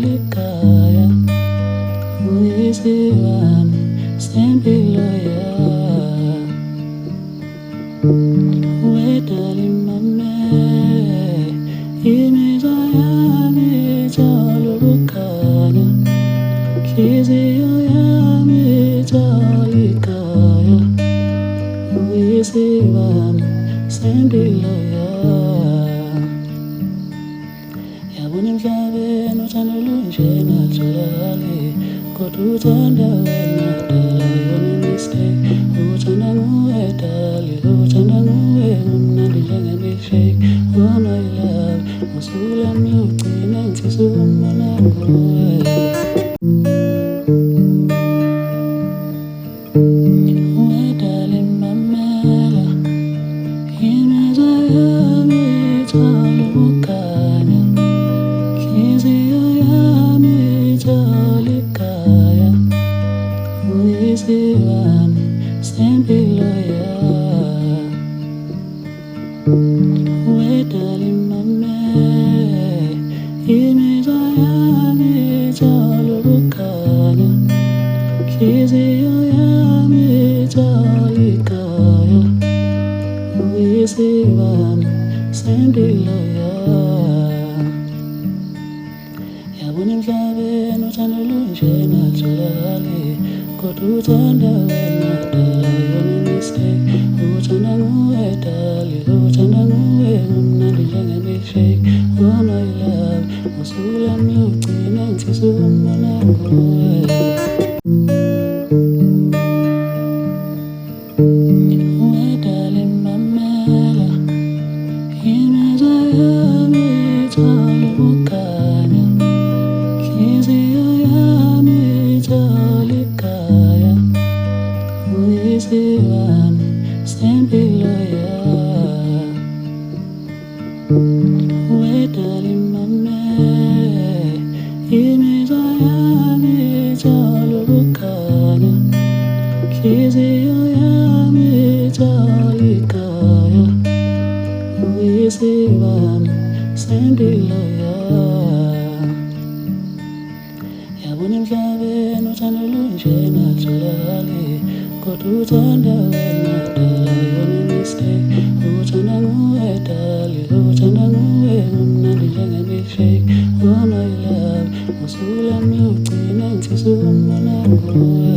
likaya uyisibani sempilo wedali mame imizwa yami ithole ukukhanya nhliziyo yami ithole ikhaya uyisibani sempilo yabona emhlabeni uthando lunjena tholakali kodwa uthanda wena dala yona mistake uthanda nguwe dali uthanda nguwe umnandi njenge-milkshake oh my love usuku lami lugcina ngithisa ukumbona nguwe wedali mamela imizwa yami ithole ukukhanya nhliziyo yami ithole ikhaya uyisibani sempilo wedali mame imizwa yami ithole ukukhanya nhliziyo yami ithole ikhaya uyisibani sempilo yabona emhlabeni uthando lunjena tholakali kodwa uthanda wena dala yona mistake uthanda nguwe dali uthanda nguwe umnandi njenge-milkshake oh my love usuku lami lugcina ngithisa ukumbona nguwe wedali mamela imizwa yami ithole ukukhanya nhliziyo yami ithole ikhaya uyisibani sempilo wedali mame imizwa yami ithole ukukhanya nhliziyo yami ithole ikhaya uyisibani sempilo yabona emhlabeni uthando lunjena tholakali kodwa uthanda wena dala yona mistake uthanda nguwe dali uthanda nguwe umnandi njenge-milkshake oh my love usuku lami lugcina ngithisa ukumbona nguwe